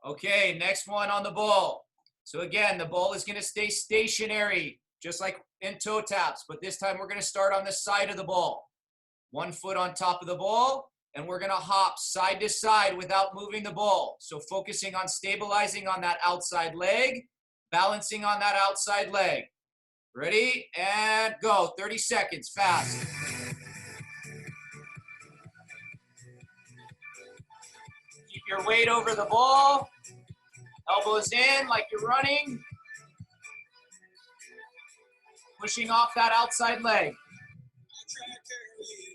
Okay, next one on the ball. So again, the ball is going to stay stationary, just like in toe taps, but this time we're going to start on the side of the ball. 1 foot on top of the ball, and we're going to hop side to side without moving the ball. So focusing on stabilizing on that outside leg, balancing on that outside leg. Ready? And go. 30 seconds, fast. Keep your weight over the ball. Elbows in like you're running. Pushing off that outside leg.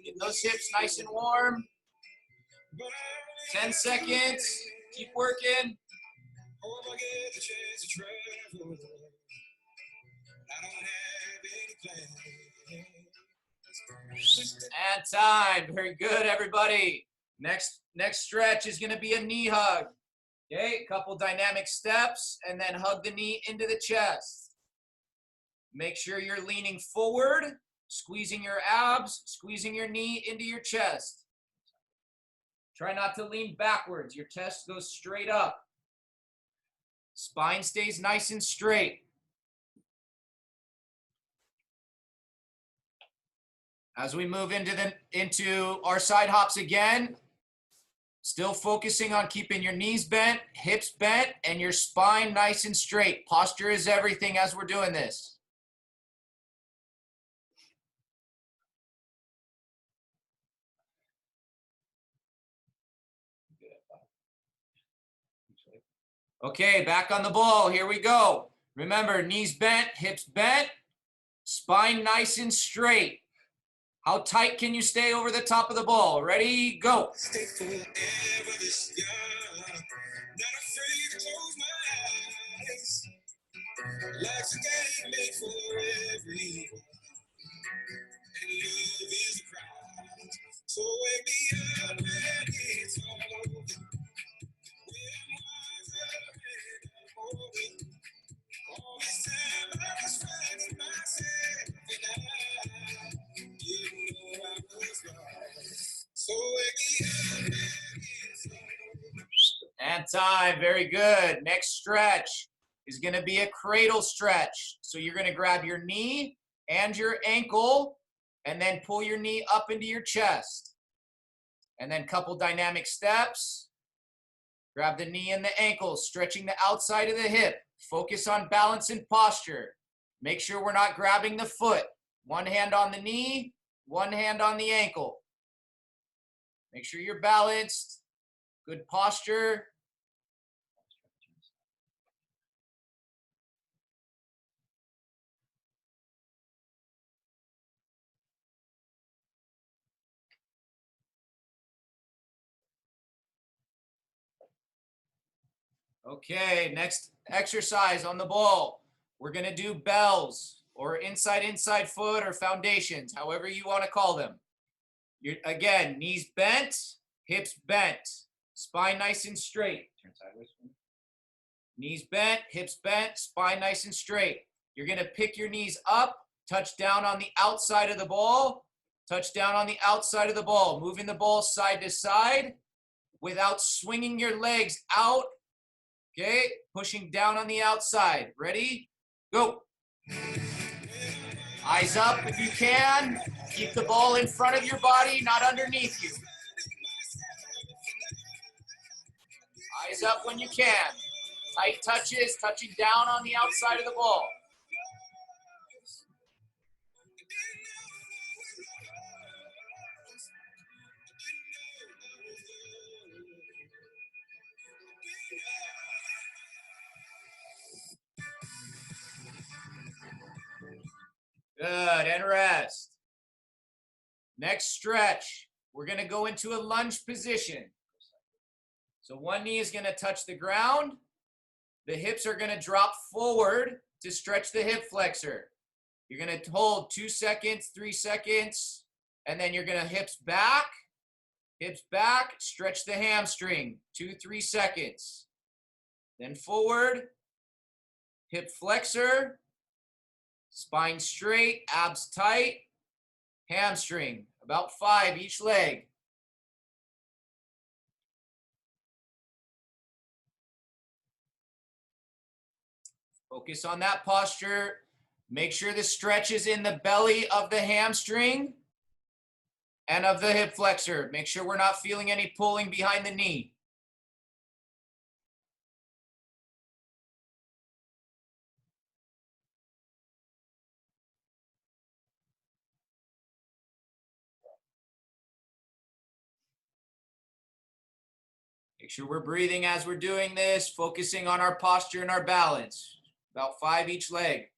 Get those hips nice and warm. 10 seconds. Keep working. And time. Very good, everybody. Next stretch is going to be a knee hug. Okay, a couple dynamic steps, and then hug the knee into the chest. Make sure you're leaning forward, squeezing your abs, squeezing your knee into your chest. Try not to lean backwards. Your chest goes straight up. Spine stays nice and straight. As we move into our side hops again, still focusing on keeping your knees bent, hips bent, and your spine nice and straight. Posture is everything as we're doing this. Okay, back on the ball. Here we go. Remember, knees bent, hips bent, spine nice and straight. How tight can you stay over the top of the ball? Ready, go. Stay forever this young, not afraid to close my eyes. Life's a game made for everyone, and love is a prize. So wake me up when it's all over. All this time I was fighting myself, and I didn't know I was lost. So wake me up when it's all over. And time, very good. Next stretch is going to be a cradle stretch. So you're going to grab your knee and your ankle, and then pull your knee up into your chest. And then couple dynamic steps. Grab the knee and the ankle, stretching the outside of the hip. Focus on balance and posture. Make sure we're not grabbing the foot. One hand on the knee, one hand on the ankle. Make sure you're balanced. Good posture. Okay, next exercise on the ball. We're going to do bells or inside foot or foundations, however you want to call them. Again, knees bent, hips bent, spine nice and straight. Turn sideways. Knees bent, hips bent, spine nice and straight. You're going to pick your knees up, touch down on the outside of the ball, touch down on the outside of the ball, moving the ball side to side without swinging your legs out. Okay, pushing down on the outside. Ready? Go. Eyes up if you can. Keep the ball in front of your body, not underneath you. Eyes up when you can. Tight touches, touching down on the outside of the ball. Good, and rest. Next stretch, we're going to go into a lunge position. So one knee is going to touch the ground. The hips are going to drop forward to stretch the hip flexor. You're going to hold 2 seconds, 3 seconds, and then you're going to hips back, stretch the hamstring, 2-3 seconds. Then forward, hip flexor, spine straight, abs tight, hamstring, about 5 each leg. Focus on that posture. Make sure the stretch is in the belly of the hamstring and of the hip flexor. Make sure we're not feeling any pulling behind the knee. Make sure we're breathing as we're doing this, focusing on our posture and our balance. About 5 each leg.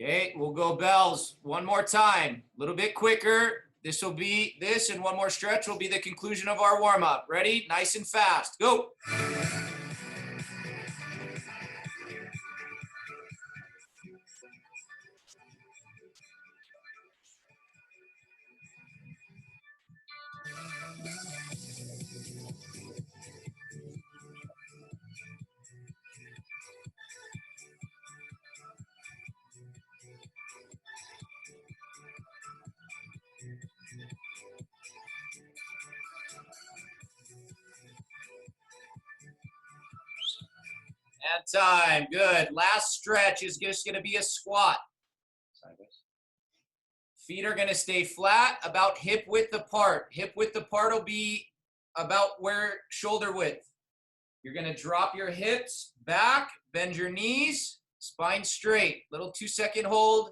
Okay, we'll go bells one more time, a little bit quicker. This will be this, and one more stretch will be the conclusion of our warm-up. Ready? Nice and fast. Go. And time. Good. Last stretch is just going to be a squat. Sideways. Feet are going to stay flat, about hip width apart. Hip width apart will be about where shoulder width. You're going to drop your hips back, bend your knees, spine straight. Little 2-second hold.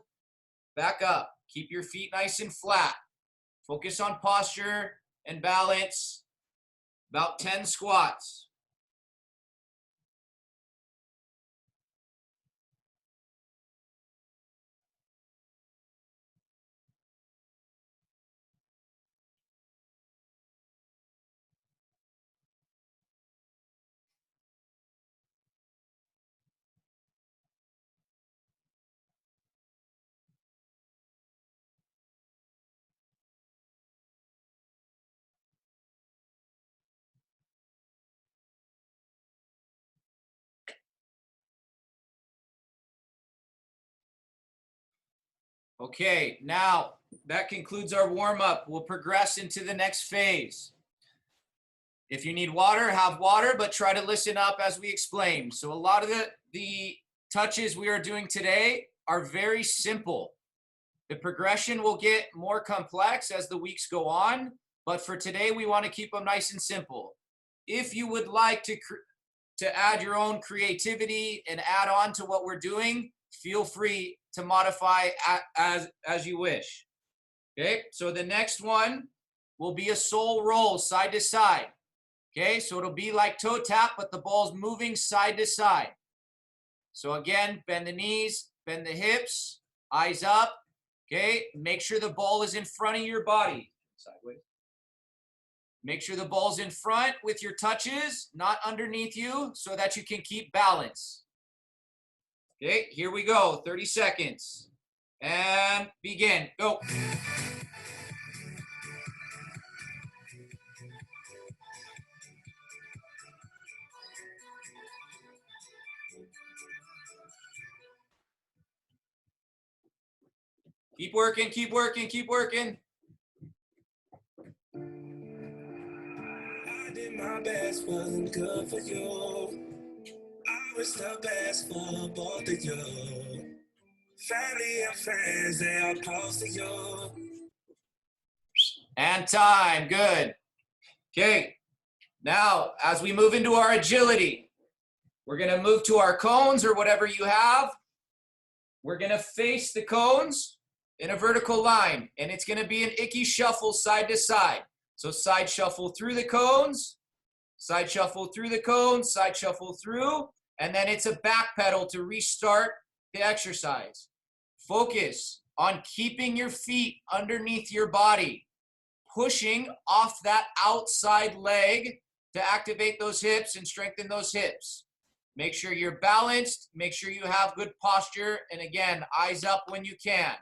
Back up. Keep your feet nice and flat. Focus on posture and balance. About 10 squats. Okay, now that concludes our warm-up. We'll progress into the next phase. If you need water, have water, but try to listen up as we explain. So a lot of the touches we are doing today are very simple. The progression will get more complex as the weeks go on, but for today, we want to keep them nice and simple. If you would like to add your own creativity and add on to what we're doing, feel free to modify as you wish. Okay, so the next one will be a sole roll side to side. Okay, so it'll be like toe tap, but the ball's moving side to side. So again, bend the knees, bend the hips, eyes up. Okay, make sure the ball is in front of your body. Sideways. Make sure the ball's in front with your touches, not underneath you, so that you can keep balance. Okay, here we go. 30 seconds. And begin. Go. Keep working, keep working, keep working. I did my best, wasn't good for you. I was the best for both of you. Family and friends, they are close to you. And time, good. Okay, now as we move into our agility, we're gonna move to our cones or whatever you have. We're gonna face the cones in a vertical line, and it's gonna be an icky shuffle side to side. So side shuffle through the cones, side shuffle through the cones, side shuffle through, and then it's a back pedal to restart the exercise. Focus on keeping your feet underneath your body, pushing off that outside leg to activate those hips and strengthen those hips. Make sure you're balanced, make sure you have good posture, and again, eyes up when you can.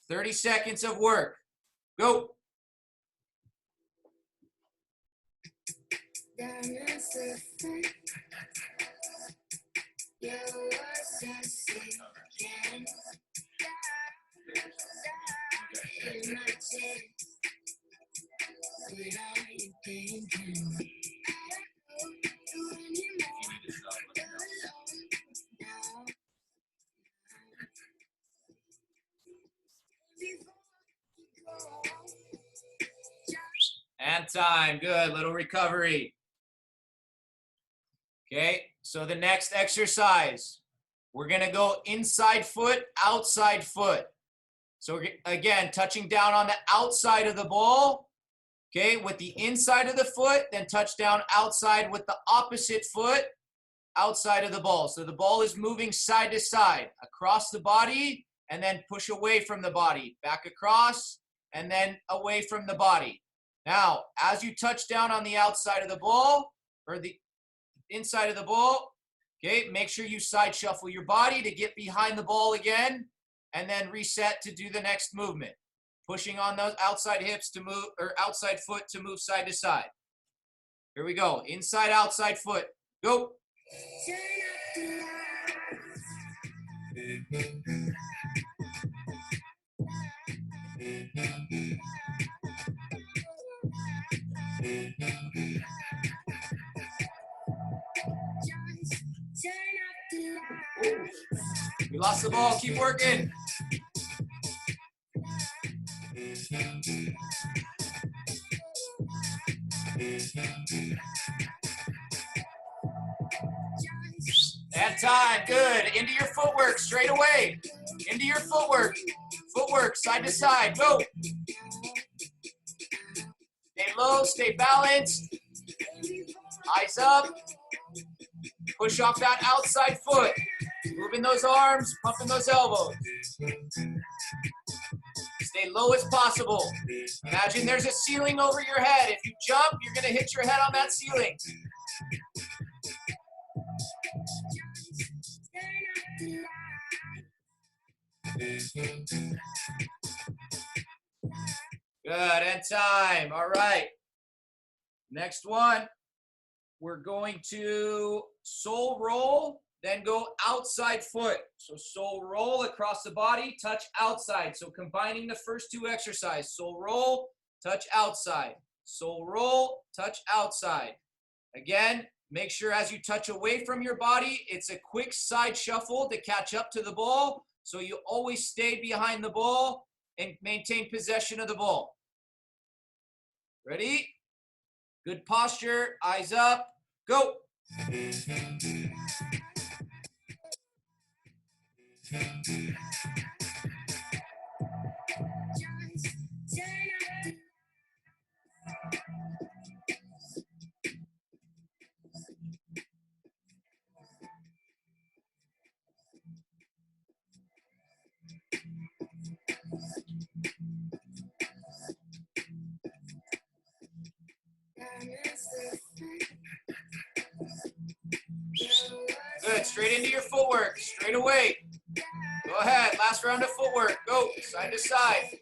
30 seconds of work. Go. And time. Good. Little recovery. Okay. So the next exercise, we're going to go inside foot, outside foot. So again, touching down on the outside of the ball. Okay. With the inside of the foot, then touch down outside with the opposite foot outside of the ball. So the ball is moving side to side across the body and then push away from the body, back across and then away from the body. Now, as you touch down on the outside of the ball or the inside of the ball, okay, make sure you side shuffle your body to get behind the ball again and then reset to do the next movement. Pushing on those outside hips to move, or outside foot to move side to side. Here we go. Inside, outside foot. Go. We lost the ball. Keep working. And time. Good. Into your footwork. Straight away. Into your footwork. Footwork. Side to side. Go. Stay low. Stay balanced. Eyes up. Push off that outside foot. Moving those arms. Pumping those elbows. Stay low as possible. Imagine there's a ceiling over your head. If you jump, you're going to hit your head on that ceiling. Good, and time. All right. Next one, we're going to sole roll, then go outside foot. So sole roll across the body, touch outside. So combining the first two exercises, sole roll, touch outside. Sole roll, touch outside. Again, make sure as you touch away from your body, it's a quick side shuffle to catch up to the ball. So you always stay behind the ball and maintain possession of the ball. Ready? Good posture, eyes up, go. Good, straight into your footwork, straight away. Go ahead, last round of footwork. Go, side to side.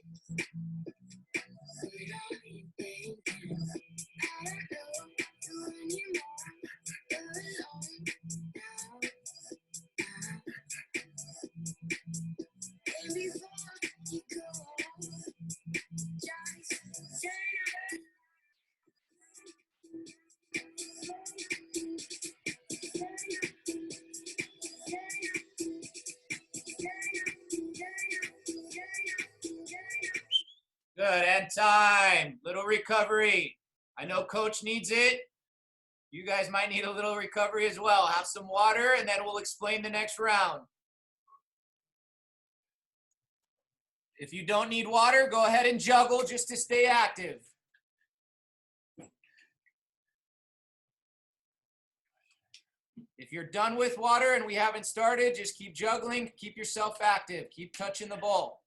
Good, and time. Little recovery. I know coach needs it. You guys might need a little recovery as well. Have some water, and then we'll explain the next round. If you don't need water, go ahead and juggle just to stay active. If you're done with water and we haven't started, just keep juggling, keep yourself active, keep touching the ball.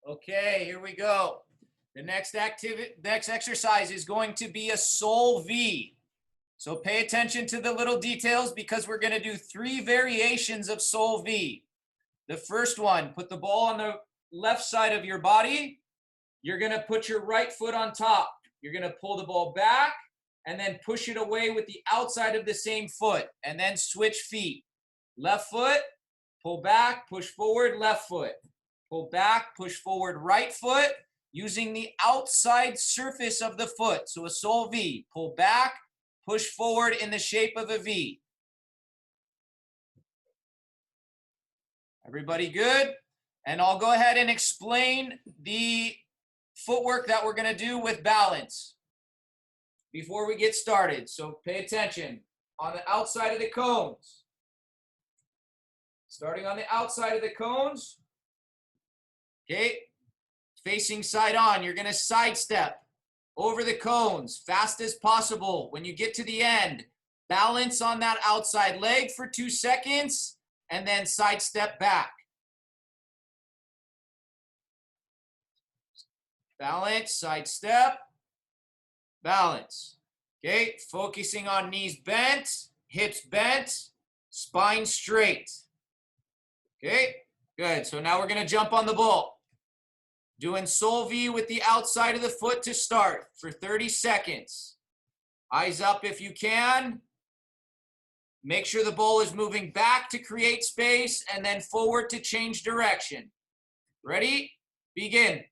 Okay, here we go. The next exercise is going to be a Sol V. So pay attention to the little details because we're going to do 3 variations of Sol V. The first one, put the ball on the left side of your body. You're going to put your right foot on top. You're going to pull the ball back and then push it away with the outside of the same foot and then switch feet. Left foot, pull back, push forward, left foot. Pull back, push forward, right foot using the outside surface of the foot. So a Sol V, pull back, push forward in the shape of a V. Everybody good? And I'll go ahead and explain the footwork that we're going to do with balance before we get started. So pay attention. On the outside of the cones. Starting on the outside of the cones. Okay. Facing side on. You're going to sidestep over the cones fast as possible. When you get to the end, balance on that outside leg for 2 seconds and then sidestep back. Balance, sidestep, balance. Okay, focusing on knees bent, hips bent, spine straight. Okay, good. So now we're going to jump on the ball. Doing Sol V with the outside of the foot to start for 30 seconds. Eyes up if you can. Make sure the ball is moving back to create space and then forward to change direction. Ready? Begin.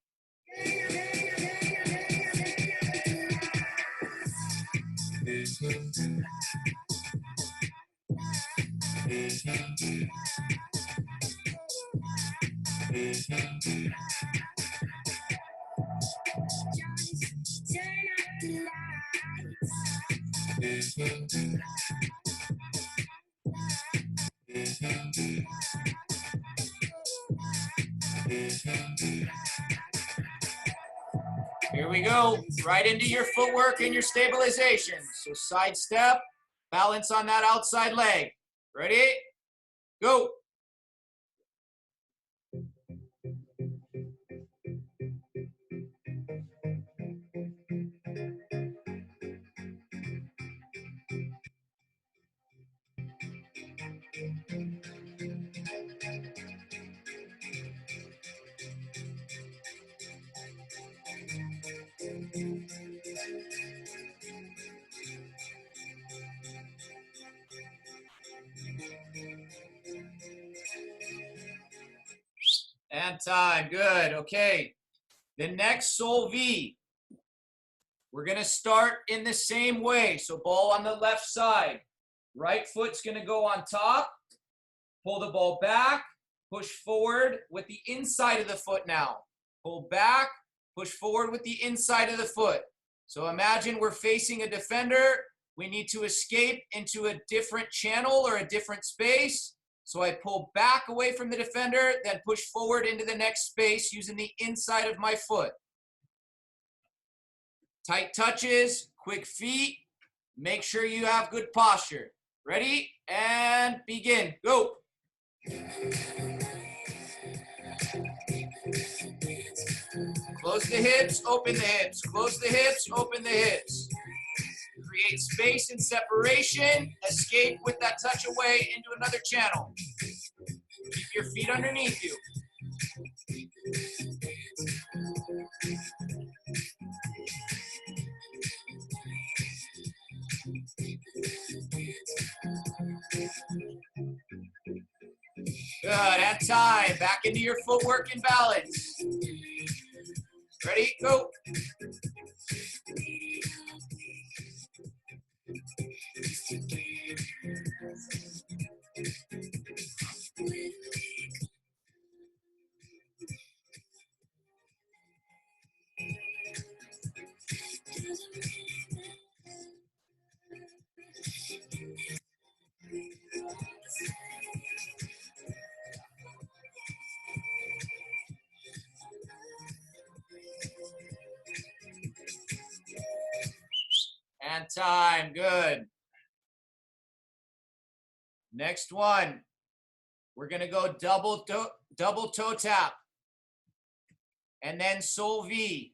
Here we go, right into your footwork and your stabilization. So side step, balance on that outside leg. Ready? Go. And time, good, okay. The next Sol V, we're gonna start in the same way. So ball on the left side. Right foot's gonna go on top. Pull the ball back, push forward with the inside of the foot now. Pull back, push forward with the inside of the foot. So imagine we're facing a defender. We need to escape into a different channel or a different space. So I pull back away from the defender, then push forward into the next space using the inside of my foot. Tight touches, quick feet. Make sure you have good posture. Ready? And begin. Go. Close the hips, open the hips. Close the hips, open the hips. Create space and separation. Escape with that touch away into another channel. Keep your feet underneath you. Good, and time. Back into your footwork and balance. Ready, go. And time, good. Next one, we're gonna go double toe tap. and then solvi.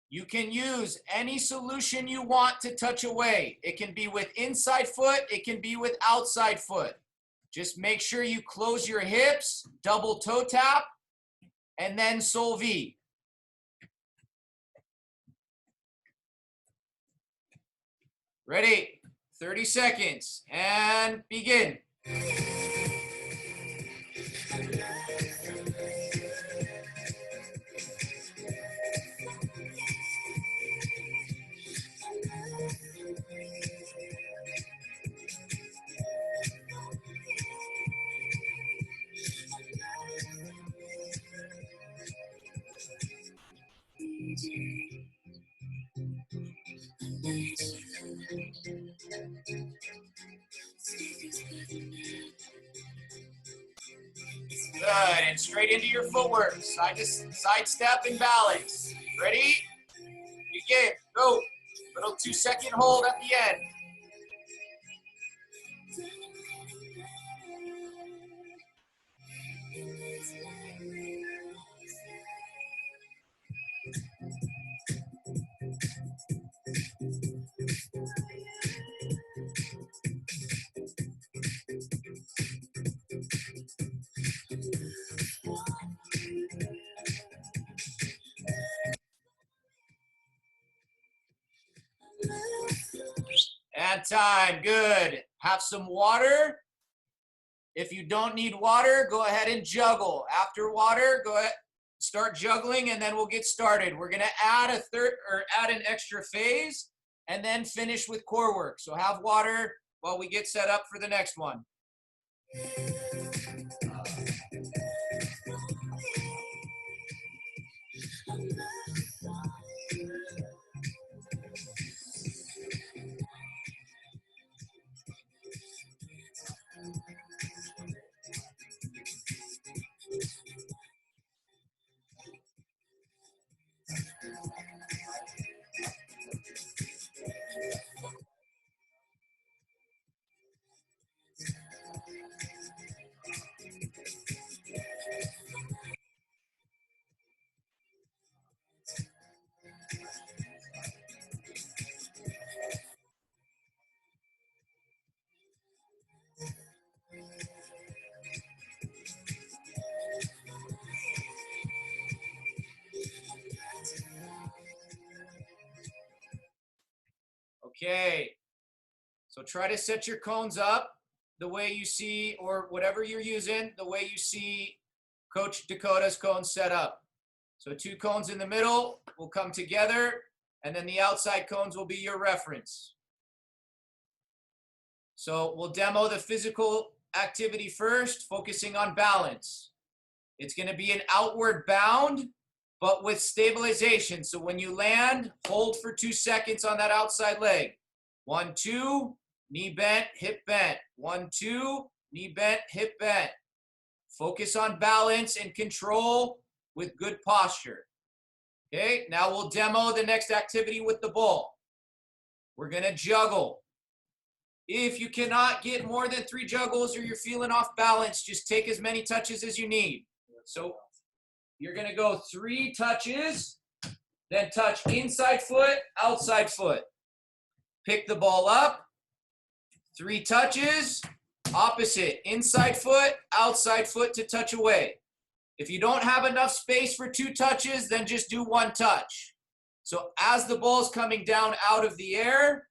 You can use any solution you want to touch away. It can be with inside foot, it can be with outside foot. Just make sure you close your hips, double toe tap, and then solvi. Ready? 30 seconds, and begin. Good, and straight into your footwork. Side step and balance. Ready? Begin. Go. Little 2-second hold at the end. And time. Good. Have some water. If you don't need water, go ahead and juggle. After water, go ahead, start juggling, and then we'll get started. We're gonna add an extra phase, and then finish with core work. So have water while we get set up for the next one. Okay, so try to set your cones up the way you see, or whatever you're using, the way you see Coach Dakota's cones set up. So 2 cones in the middle will come together, and then the outside cones will be your reference. So we'll demo the physical activity first, focusing on balance. It's going to be an outward bound, but with stabilization. So when you land, hold for 2 seconds on that outside leg. 1, 2, knee bent, hip bent. 1, 2, knee bent, hip bent. Focus on balance and control with good posture. Okay, now we'll demo the next activity with the ball. We're gonna juggle. If you cannot get more than 3 juggles or you're feeling off balance, just take as many touches as you need. So you're gonna go 3 touches, then touch inside foot, outside foot. Pick the ball up, 3 touches, opposite, inside foot, outside foot to touch away. If you don't have enough space for 2 touches, then just do 1 touch. So as the ball's coming down out of the air,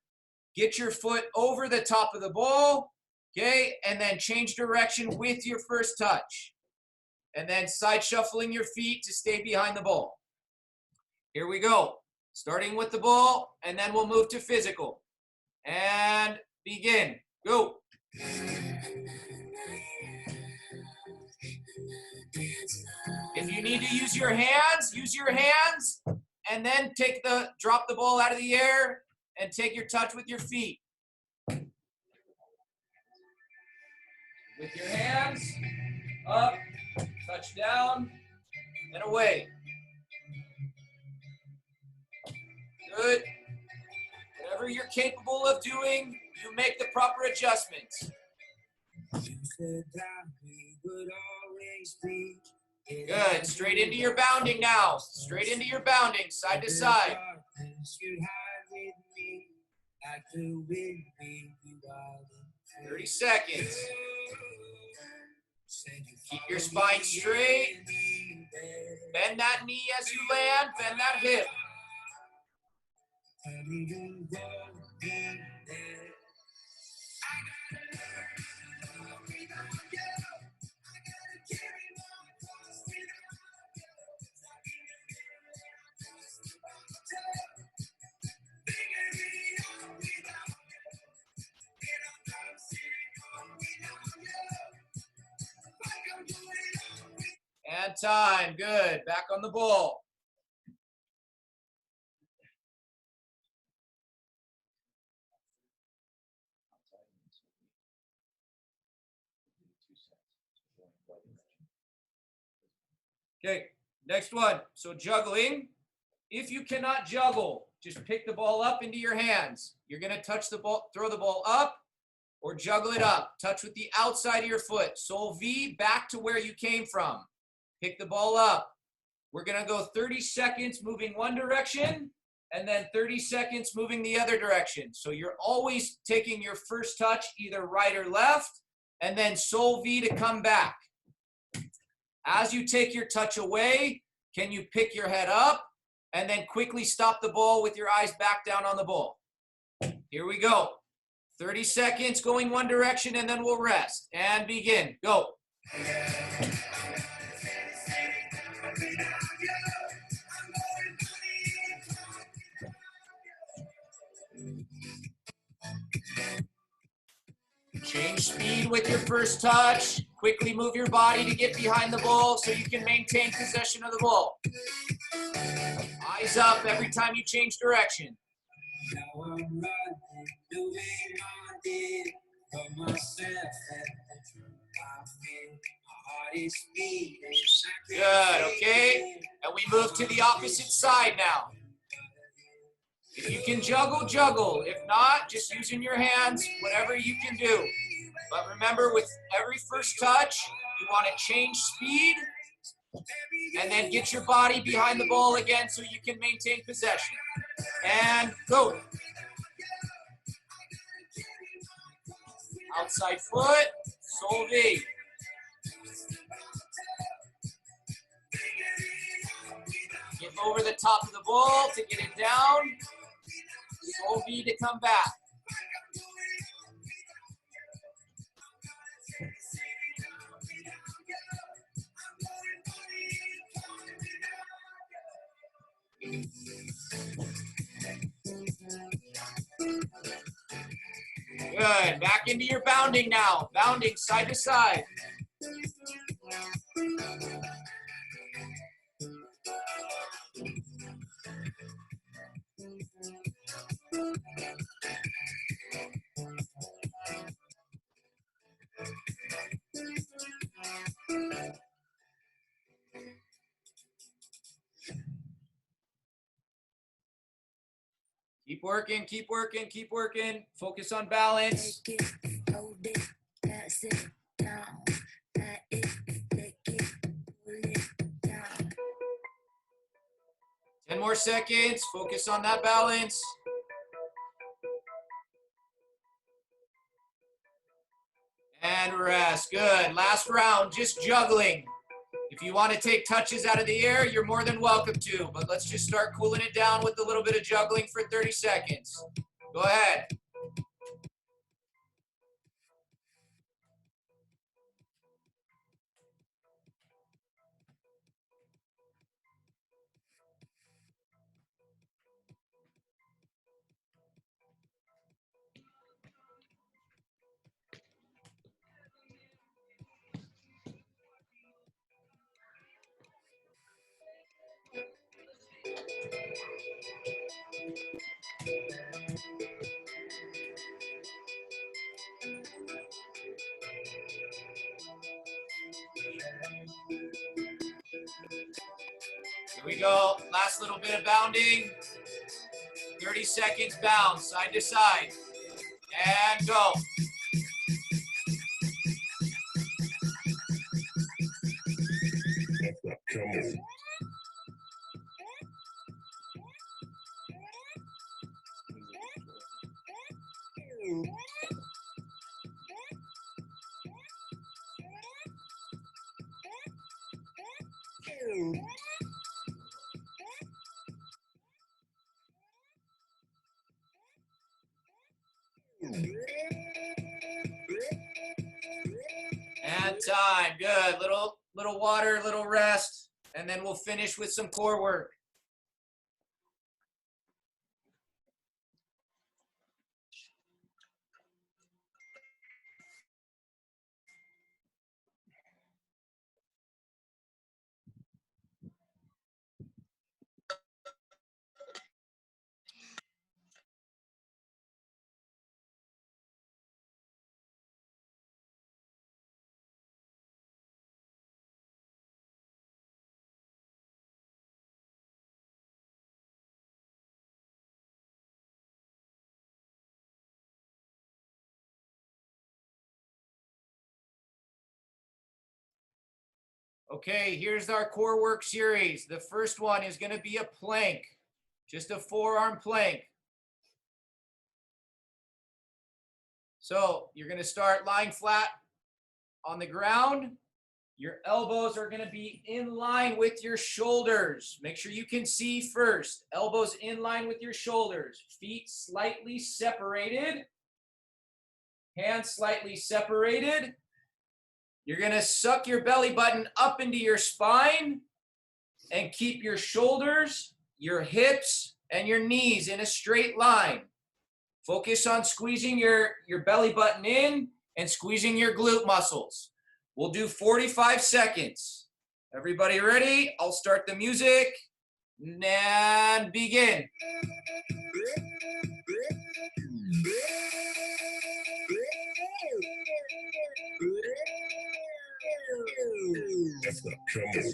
get your foot over the top of the ball, okay? And then change direction with your first touch. And then side shuffling your feet to stay behind the ball. Here we go. Starting with the ball, and then we'll move to physical. And begin. Go. If you need to use your hands, and then drop the ball out of the air and take your touch with your feet. With your hands, up, touch down, and away. Good. Whatever you're capable of doing, you make the proper adjustments. You said that we would always be Good. Straight into your bounding now. Straight into your bounding, side to side. 30 seconds. Keep your spine straight. Bend that knee as you land. Bend that hip. And time. Good. Back on the ball. Okay, next one. So juggling. If you cannot juggle, just pick the ball up into your hands. You're going to touch the ball, throw the ball up, or juggle it up. Touch with the outside of your foot. Sol V, back to where you came from. Pick the ball up. We're going to go 30 seconds moving one direction, and then 30 seconds moving the other direction. So you're always taking your first touch either right or left, and then Sol V to come back. As you take your touch away, can you pick your head up and then quickly stop the ball with your eyes back down on the ball? Here we go. 30 seconds going one direction, and then we'll rest. And begin. Go. Change speed with your first touch. Quickly move your body to get behind the ball so you can maintain possession of the ball. Eyes up every time you change direction. Now I'm running, doing my bit for myself and the truth I feel. My heart is beating. Good, okay? And we move to the opposite side now. If you can juggle, juggle. If not, just using your hands, whatever you can do. But remember, with every first touch, you want to change speed and then get your body behind the ball again so you can maintain possession. And go. Outside foot, Sol V. Get over the top of the ball to get it down. Sol V to come back. Good. Back into your bounding now. Bounding side to side. Keep working, keep working, keep working. Focus on balance. 10 more seconds. Focus on that balance. And rest. Good. Last round, just juggling. If you want to take touches out of the air, you're more than welcome to. But let's just start cooling it down with a little bit of juggling for 30 seconds. Go ahead. Here we go. Last little bit of bounding. 30 seconds bound, side to side. And go. camel. And time. Good. Little water, little rest, and then we'll finish with some core work. Okay, here's our core work series. The first one is going to be a plank, just a forearm plank. So you're going to start lying flat on the ground. Your elbows are going to be in line with your shoulders. Make sure you can see first. Elbows in line with your shoulders. Feet slightly separated. Hands slightly separated. You're going to suck your belly button up into your spine and keep your shoulders, your hips, and your knees in a straight line. Focus on squeezing your belly button in and squeezing your glute muscles. We'll do 45 seconds. Everybody ready? I'll start the music and begin. That's the camel.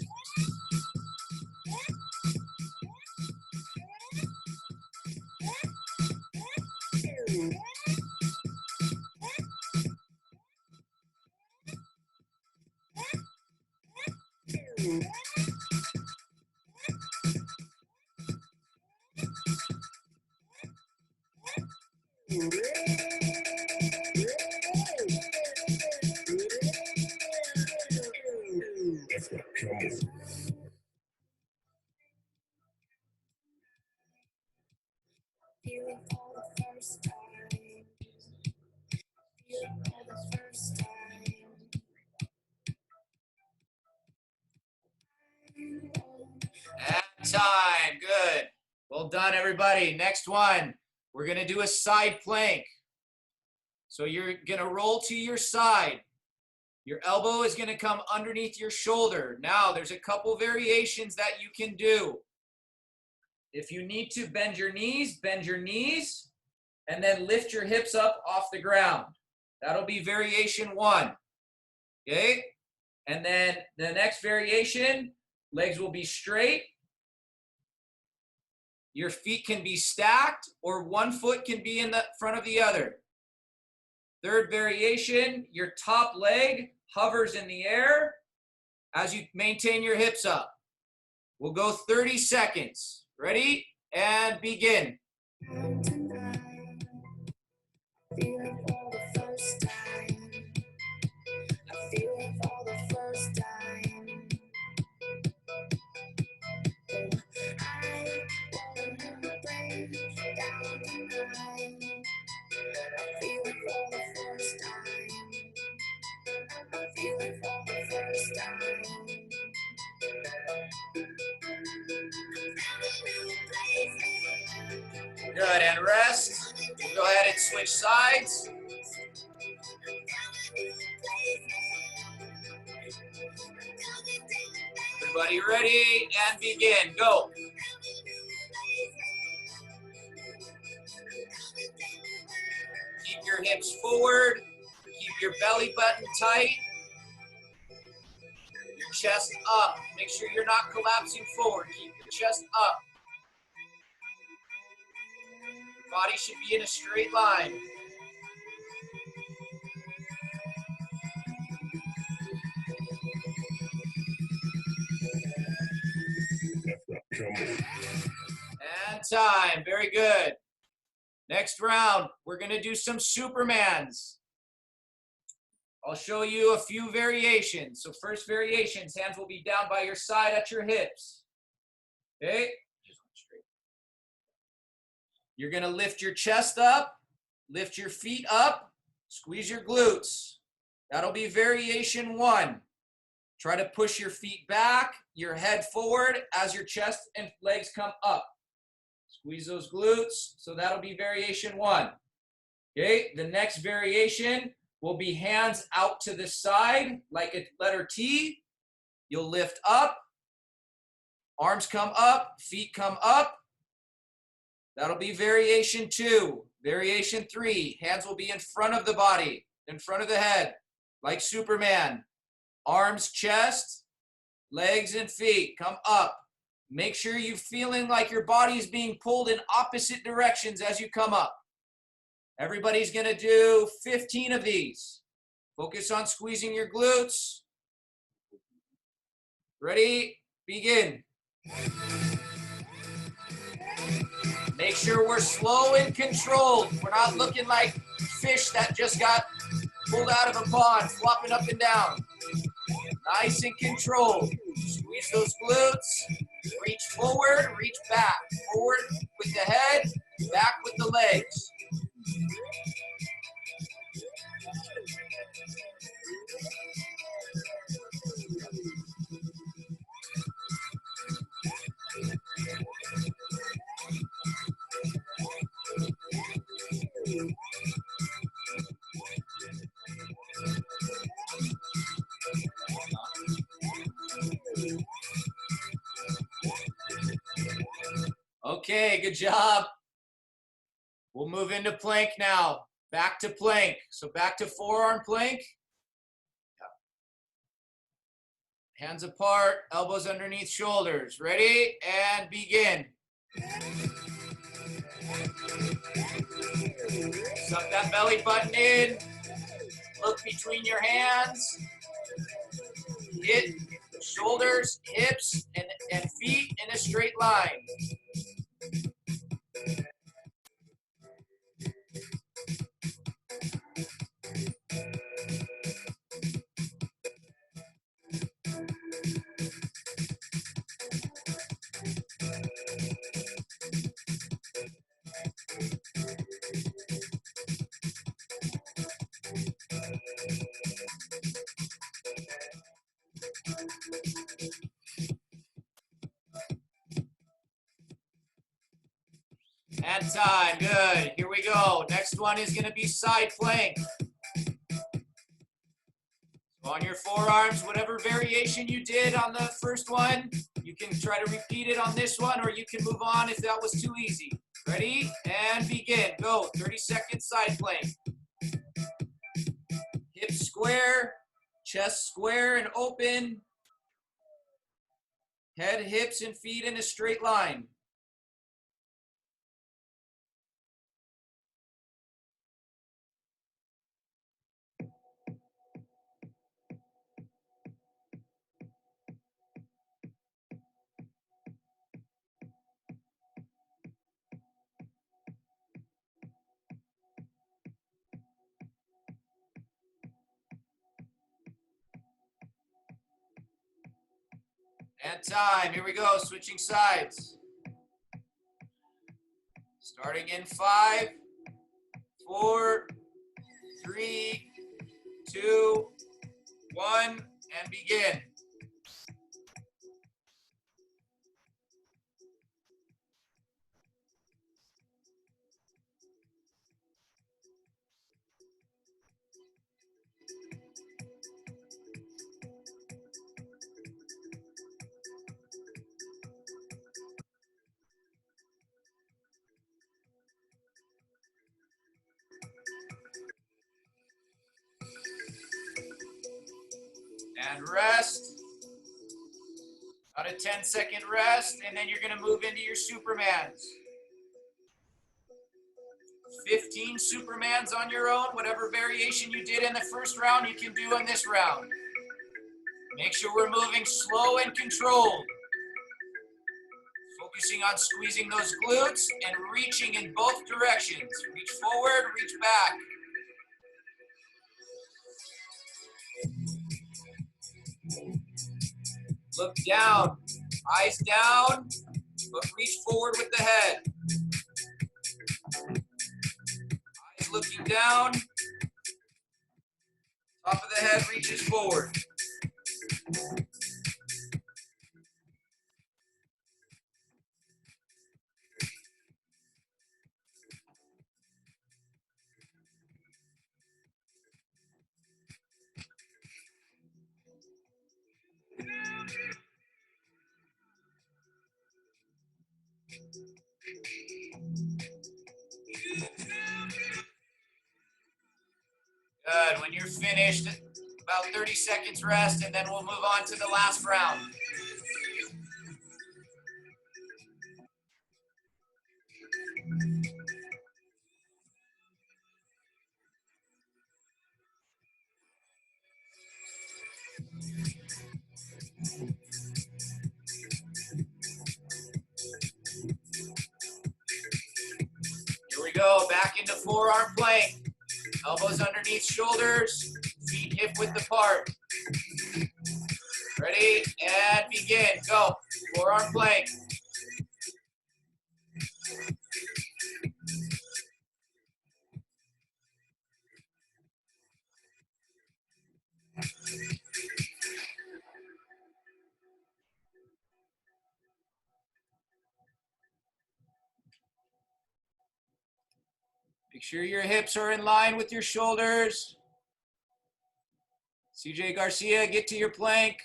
That's the camel. And time. Good. Well done, everybody. Next one. We're going to do a side plank. So you're going to roll to your side. Your elbow is going to come underneath your shoulder. Now, there's a couple variations that you can do. If you need to bend your knees, and then lift your hips up off the ground. That'll be variation 1. Okay? And then the next variation, legs will be straight. Your feet can be stacked, or one foot can be in the front of the other. Third variation, your top leg hovers in the air as you maintain your hips up. We'll go 30 seconds. Ready? And begin. Good, and rest. We'll go ahead and switch sides. Everybody ready? And begin. Go. Keep your hips forward. Keep your belly button tight. Your chest up. Make sure you're not collapsing forward. Keep your chest up. Body should be in a straight line. And time. Very good. Next round, we're going to do some Supermans. I'll show you a few variations. So first variations, hands will be down by your side at your hips. Okay? You're going to lift your chest up, lift your feet up, squeeze your glutes. That'll be variation 1. Try to push your feet back, your head forward as your chest and legs come up. Squeeze those glutes. So that'll be variation 1. Okay, the next variation will be hands out to the side like a letter T. You'll lift up, arms come up, feet come up. That'll be variation 2. Variation 3, hands will be in front of the body, in front of the head, like Superman. Arms, chest, legs, and feet come up. Make sure you're feeling like your body is being pulled in opposite directions as you come up. Everybody's going to do 15 of these. Focus on squeezing your glutes. Ready? Begin. Make sure we're slow and controlled. We're not looking like fish that just got pulled out of a pond, flopping up and down. Nice and controlled. Squeeze those glutes. Reach forward, reach back. Forward with the head, back with the legs. Okay, good job. We'll move into plank now. Back to plank. So back to forearm plank. Hands apart, elbows underneath shoulders. Ready? And begin. Suck that belly button in. Look between your hands. Hit shoulders, hips, and feet in a straight line. And time. Good. Here we go. Next one is going to be side plank. On your forearms, whatever variation you did on the first one, you can try to repeat it on this one, or you can move on if that was too easy. Ready? And begin. Go. 30 seconds side plank. Hips square, chest square and open. Head, hips, and feet in a straight line. And time. Here we go. Switching sides. Starting in 5, 4, 3, 2, 1, and begin. And rest. About a 10-second rest, and then you're going to move into your Supermans. 15 Supermans on your own. Whatever variation you did in the first round, you can do in this round. Make sure we're moving slow and controlled. Focusing on squeezing those glutes and reaching in both directions. Reach forward, reach back. Look down, eyes down, but reach forward with the head. Eyes looking down, top of the head reaches forward. Good. When you're finished, about 30 seconds rest, and then we'll move on to the last round. Here we go. Back into forearm plank. Elbows underneath shoulders, feet hip width apart. Ready? And begin. Go. Forearm plank. Make sure your hips are in line with your shoulders. CJ Garcia, get to your plank.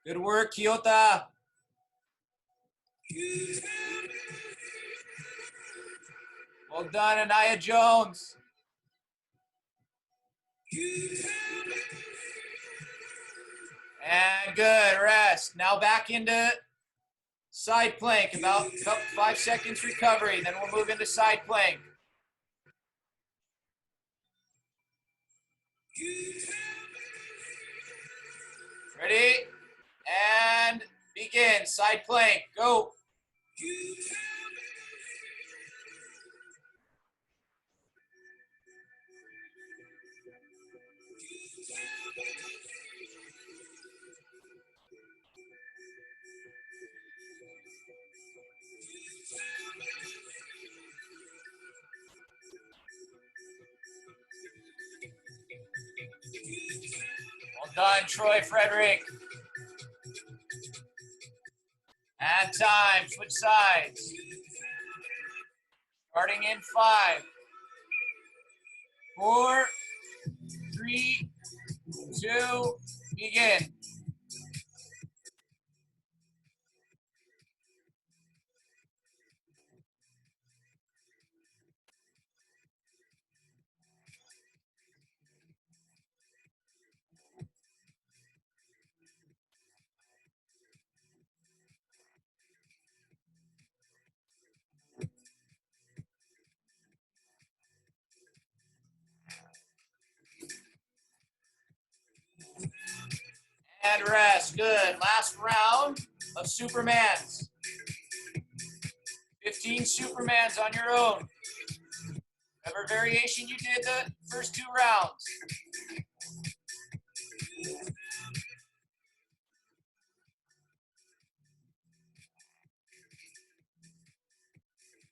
Good work, Kyoto. Well done, Anaya Jones. And good, rest. Now back into side plank, about 5 seconds recovery, then we'll move into side plank. Ready? And begin, side plank, go. Well done, Troy Frederick. And time, switch sides. Starting in 5, 4, 3, 2, begin. And rest, good. Last round of Supermans. 15 Supermans on your own. Whatever variation you did the first 2 rounds.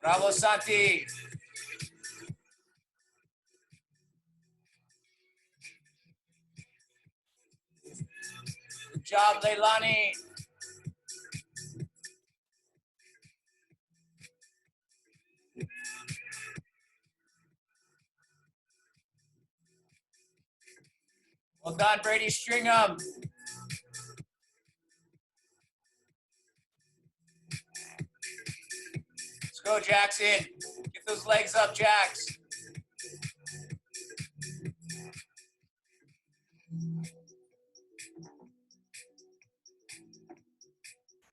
Bravo, Santi. Good job, Leilani. Well done, Brady Stringham. Let's go, Jackson. Get those legs up, Jax.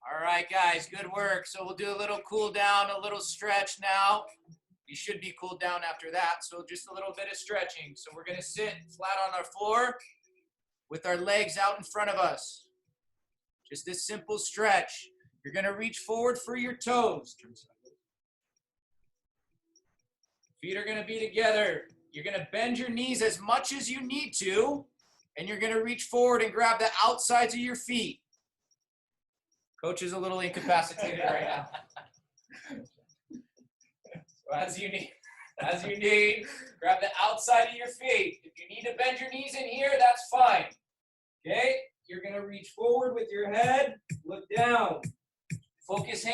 All right, guys, good work. So we'll do a little cool down, a little stretch now. We should be cooled down after that, so just a little bit of stretching. So we're gonna sit flat on our floor. with our legs out in front of us. Just this simple stretch. You're going to reach forward for your toes. Feet are going to be together. You're going to bend your knees as much as you need to, and you're going to reach forward and grab the outsides of your feet. Coach is a little incapacitated right now. So as you need, grab the outside of your feet. If you need to bend your knees in here, that's fine. Okay? You're going to reach forward with your head, look down. Focus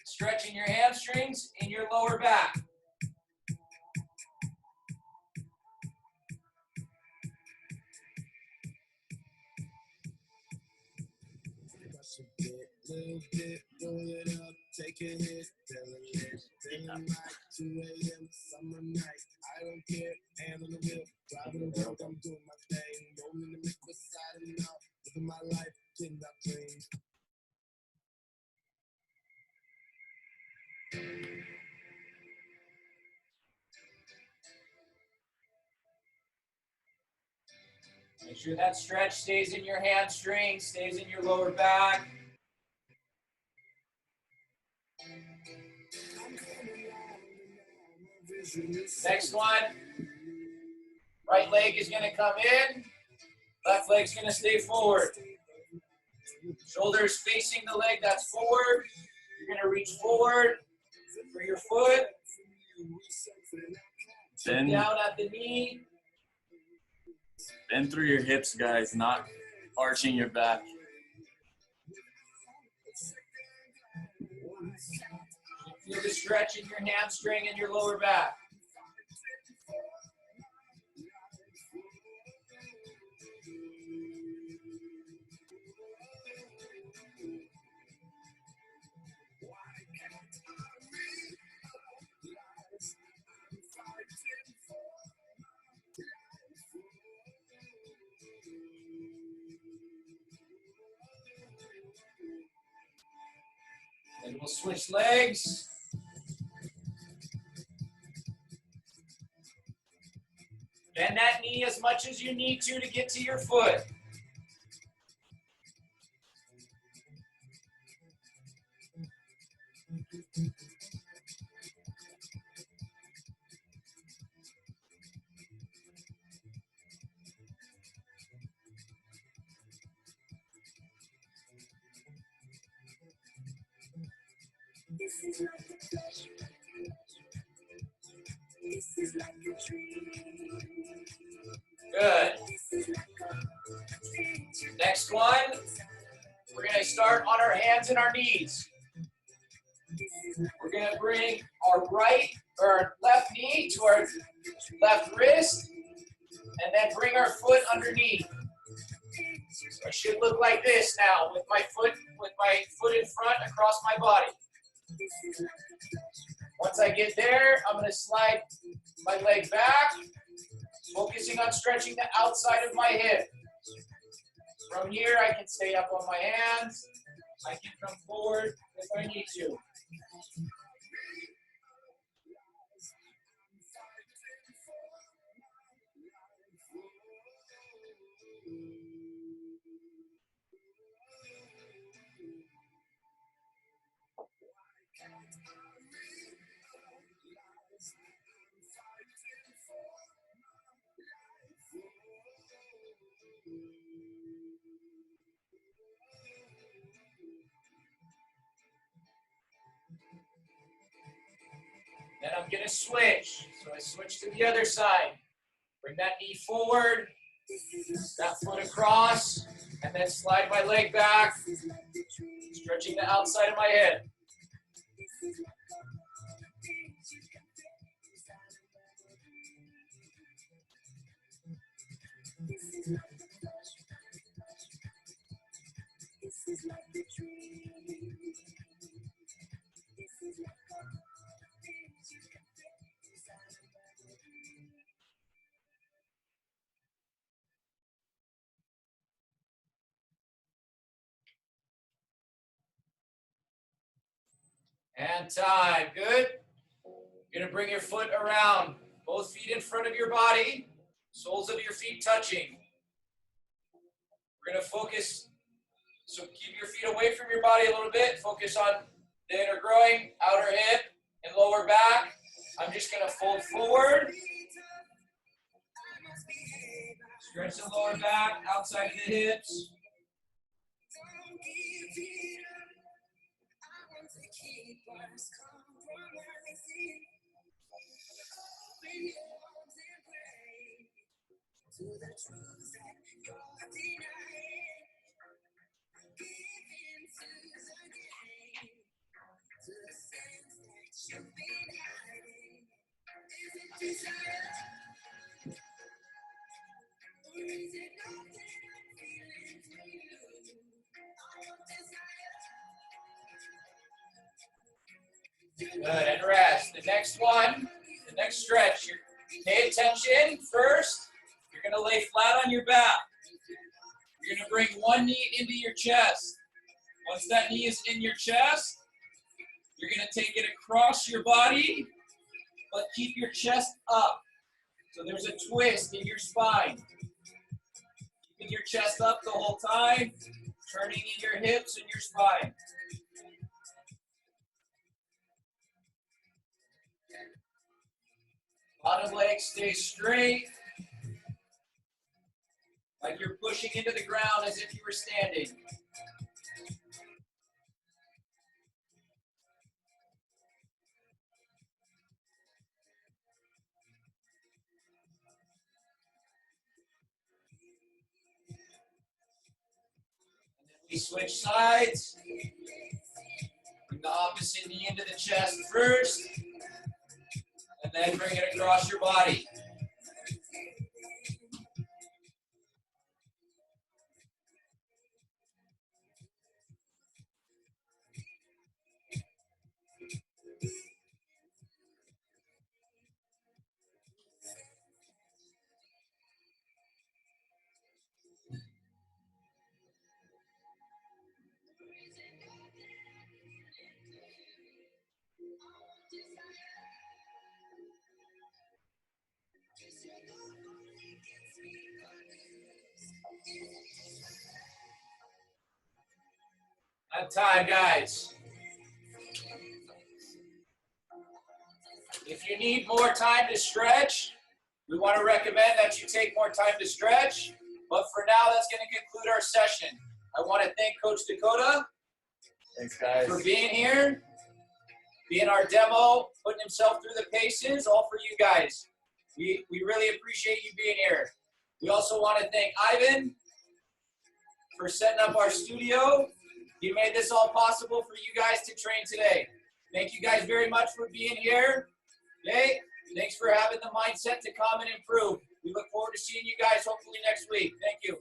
stretching your hamstrings in your lower back. Little bit, roll it up, take a hit, feeling like 2 a.m. summer night. I don't care, hand on the wheel, driving around, I'm doing my thing, rolling the mix beside and out, living my life, getting my dreams. Make sure that stretch stays in your hamstrings, stays in your lower back. Next one. Right leg is going to come in. Left leg's going to stay forward. Shoulders facing the leg that's forward. You're going to reach forward for your foot. Bend down at the knee. Bend through your hips, guys, not arching your back. Feel the stretch in your hamstring and your lower back. Then we'll switch legs. Bend that knee as much as you need to get to your foot. Good. Next one, we're going to start on our hands and our knees. We're going to bring our left knee to our left wrist, and then bring our foot underneath. So it should look like this now, with my foot in front across my body. Once I get there, I'm going to slide my leg back, focusing on stretching the outside of my hip. From here, I can stay up on my hands. I can come forward if I need to. Then I'm going to switch. So I switch to the other side. Bring that knee forward, that foot across, and then slide my leg back, stretching the outside of my hip. And time. Good. You're going to bring your foot around, both feet in front of your body, soles of your feet touching. We're going to focus, so keep your feet away from your body a little bit. Focus on the inner groin, outer hip, and lower back. I'm just going to fold forward. Stretch the lower back, outside of the hips. Good, and rest. The next one, the next stretch, pay attention. First, you're going to lay flat on your back. You're going to bring one knee into your chest. Once that knee is in your chest, you're going to take it across your body, but keep your chest up. So there's a twist in your spine. Keeping your chest up the whole time, turning in your hips and your spine. Bottom leg stays straight, like you're pushing into the ground as if you were standing. And then we switch sides. Bring the opposite knee into the chest first. And then bring it across your body. That time, guys. If you need more time to stretch, we want to recommend that you take more time to stretch. But for now, that's going to conclude our session. I want to thank Coach Dakota. Thanks, guys. For being here, being our demo, putting himself through the paces, all for you guys. We really appreciate you being here. We also want to thank Ivan for setting up our studio. He made this all possible for you guys to train today. Thank you guys very much for being here. Okay? Thanks for having the mindset to come and improve. We look forward to seeing you guys hopefully next week. Thank you.